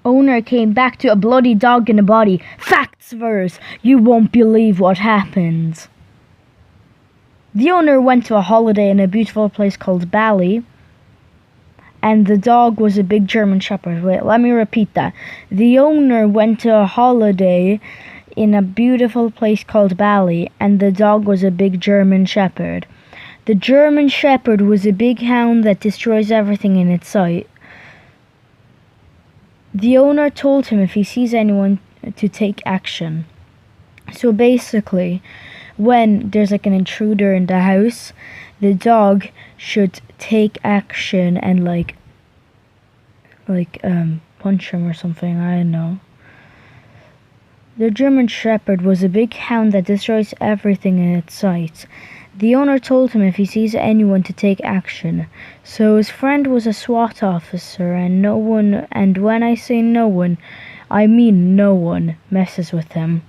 owner came back to a bloody dog in a body. Facts verse, you won't believe what happened. The owner went to a holiday in a beautiful place called Bali, and the dog was a big German Shepherd. Wait, let me repeat that. The owner went to a holiday in a beautiful place called Bali, and the dog was a big German Shepherd. The German Shepherd was a big hound that destroys everything in its sight. The owner told him if he sees anyone to take action. So basically, when there's like an intruder in the house, the dog should take action and punch him or something, I don't know. The German Shepherd was a big hound that destroys everything in its sight. The owner told him if he sees anyone to take action. So his friend was a SWAT officer, and when I say no one, I mean no one messes with him.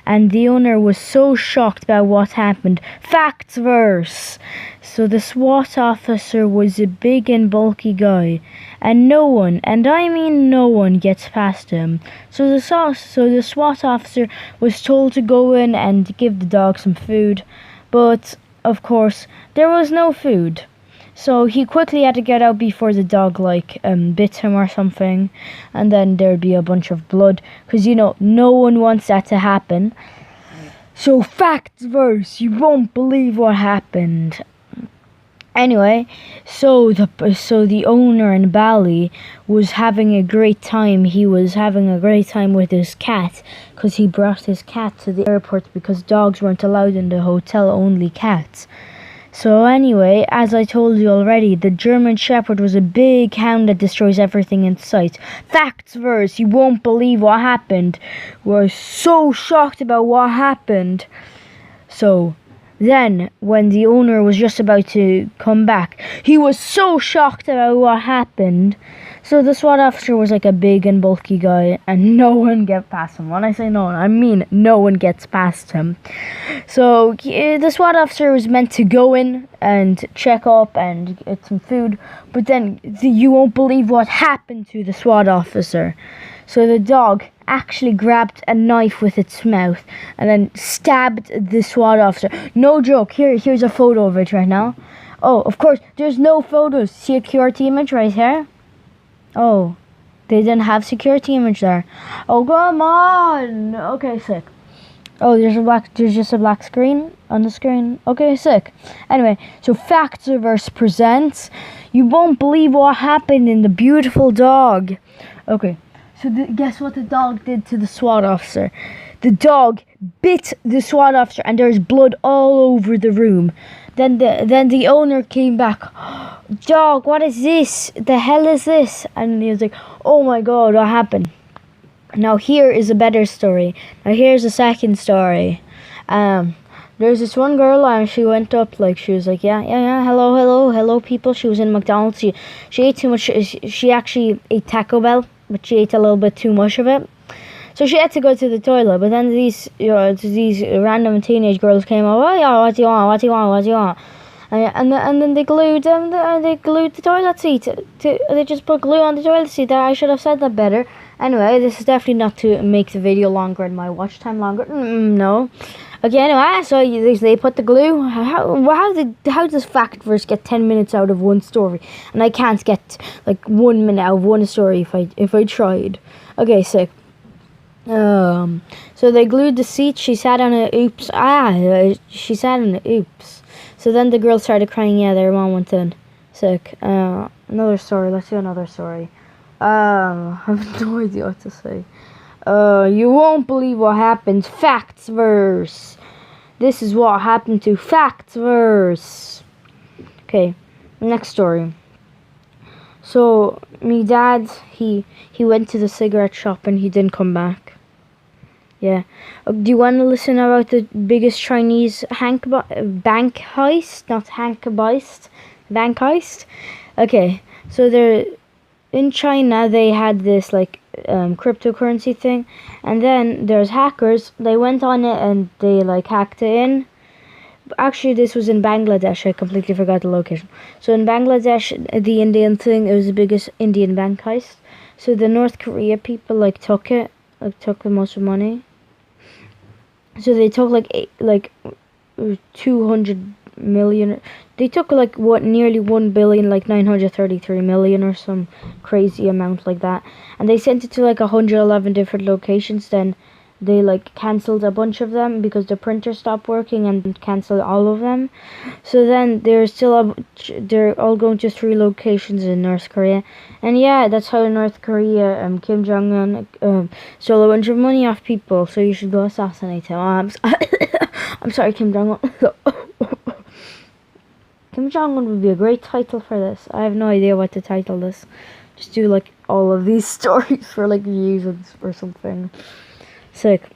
And the owner was so shocked about what happened. Facts verse. So the SWAT officer was a big and bulky guy, and no one, and I mean no one, gets past him. So the SWAT officer was told to go in and give the dog some food, but of course there was no food. So he quickly had to get out before the dog bit him or something, and then there'd be a bunch of blood, because no one wants that to happen. So facts verse, you won't believe what happened. Anyway, so the owner in Bali was having a great time. He was having a great time with his cat, because he brought his cat to the airport because dogs weren't allowed in the hotel, only cats. So anyway, as I told you already, the German Shepherd was a big hound that destroys everything in sight. Facts verse, you won't believe what happened. We're so shocked about what happened. So then, when the owner was just about to come back, he was so shocked about what happened. So the SWAT officer was like a big and bulky guy, and no one gets past him. When I say no one, I mean no one gets past him. So the SWAT officer was meant to go in and check up and get some food, but then you won't believe what happened to the SWAT officer. So the dog actually grabbed a knife with its mouth and then stabbed the SWAT officer. No joke. Here's a photo of it right now. Oh, of course, there's no photos. Security image right here. Oh, they didn't have security image there. Oh, come on. Okay, sick. Oh, there's just a black screen on the screen. Okay, sick. Anyway, so Factverse presents You Won't Believe What Happened in the Beautiful Dog. Okay, so guess what the dog did to the SWAT officer? The dog bit the SWAT officer, and there's blood all over the room. Then the owner came back. Dog, what is this? The hell is this? And he was like, oh my god, what happened? Now here is a better story. Now here's a second story. There's this one girl, and she went up, she was like, yeah, hello people. She was in McDonald's. She ate too much. She actually ate Taco Bell, but she ate a little bit too much of it. So she had to go to the toilet, but then these random teenage girls came up. Oh yeah, what do you want? And then they glued the toilet seat. They just put glue on the toilet seat. I should have said that better. Anyway, this is definitely not to make the video longer and my watch time longer. No. Okay, anyway, so they put the glue. How does Factverse get 10 minutes out of one story, and I can't get 1 minute out of one story if I tried? Okay, sick. So they glued the seat. She sat on it. Oops. She sat on it. Oops. So then the girl started crying. Yeah, their mom went in. Sick. Another story. Let's do another story. I have no idea what to say. You won't believe what happened. Factverse. This is what happened to Factverse. Okay, next story. So me dad, he went to the cigarette shop and he didn't come back. Yeah. Do you want to listen about the biggest Chinese bank heist? Not bank heist. Okay. So in China they had this cryptocurrency thing, and then there's hackers. They went on it and they hacked it in. Actually, this was in Bangladesh. I completely forgot the location. So in Bangladesh, the Indian thing, it was the biggest Indian bank heist. So the North Korea people like took it, took the most of the money. So they took like 200 million. They took like nearly 1 billion, like 933 million or some crazy amount like that, and they sent it to like 111 different locations. Then they like cancelled a bunch of them because the printer stopped working and cancelled all of them. So then they're all going to 3 locations in North Korea, and yeah, that's how North Korea Kim Jong-un stole a bunch of money off people. So you should go assassinate him. I'm sorry, Kim Jong-un. Kim Jong-un would be a great title for this. I have no idea what to title this. Just do like all of these stories for like views or something. Sick.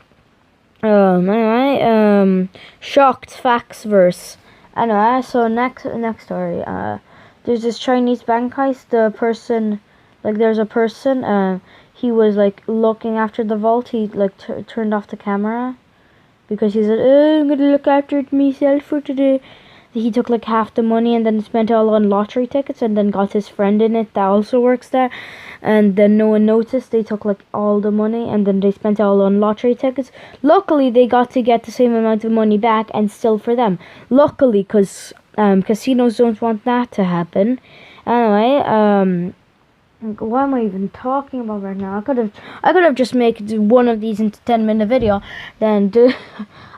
Anyway, shocked facts verse. Anyway, so next story. There's this Chinese bank heist. There's a person. He was like looking after the vault. He like turned off the camera because he said, "Oh, I'm gonna look after it myself for today." He took like half the money and then spent it all on lottery tickets, and then got his friend in it that also works there, and then no one noticed. They took like all the money and then they spent it all on lottery tickets. Luckily they got to get the same amount of money back, and still for them. Luckily, because casinos don't want that to happen. Anyway, what am I even talking about right now? I could have just made one of these into 10-minute video. Then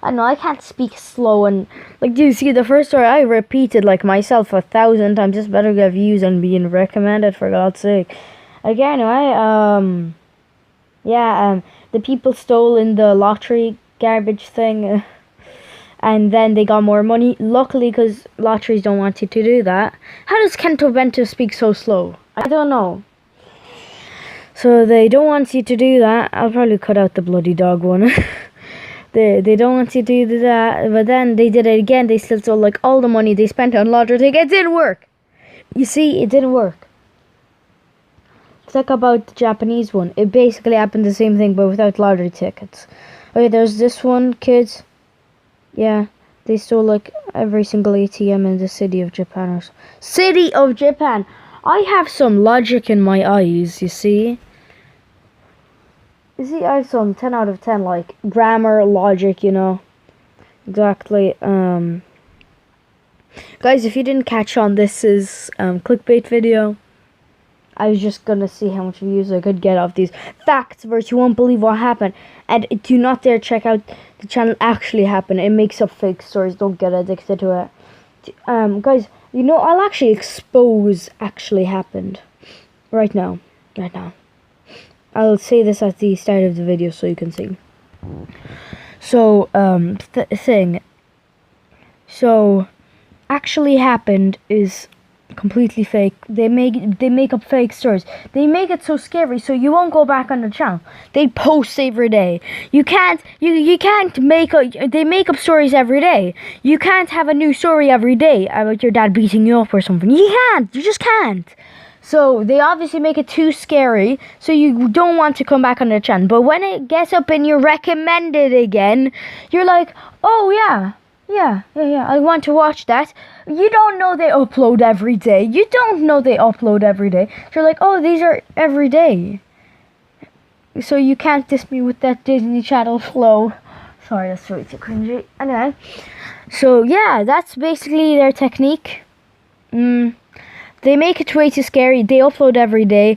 I know I can't speak slow, and like, do you see the first story I repeated like myself 1,000 times? Just better get views and being recommended, for God's sake. Again, anyway, the people stole in the lottery garbage thing, and then they got more money. Luckily, because lotteries don't want you to do that. How does Kento Bento speak so slow? I don't know. So they don't want you to do that. I'll probably cut out the bloody dog one. They don't want you to do that, but then they did it again. They still stole like all the money they spent on lottery tickets. It didn't work. You see, it didn't work. It's like about the Japanese one. It basically happened the same thing, but without lottery tickets. Okay, there's this one, kids. Yeah, they stole like every single ATM in the city of Japan. City of Japan! I have some logic in my eyes, you see? You see, I have some 10 out of 10, like, grammar, logic, you know? Exactly, Guys, if you didn't catch on, this is, clickbait video. I was just gonna see how much views I could get off these facts verse. You won't believe what happened. And do not dare check out the channel Actually Happened. It makes up fake stories. Don't get addicted to it. Guys, you know, I'll actually expose Actually Happened. Right now. I'll say this at the start of the video so you can see. So, So, Actually Happened is completely fake. They make up fake stories. They make it so scary so you won't go back on the channel. They post every day. You can't they make up stories every day. You can't have a new story every day about your dad beating you up or something. You just can't. So they obviously make it too scary, so you don't want to come back on the channel. But when it gets up and you're recommended again, you're like, oh yeah, I want to watch that. You don't know they upload every day. You're like, oh, these are every day. So you can't diss me with that Disney Channel flow. Sorry, that's really too cringy. Anyway, so yeah, that's basically their technique. They make it way too scary. They upload every day.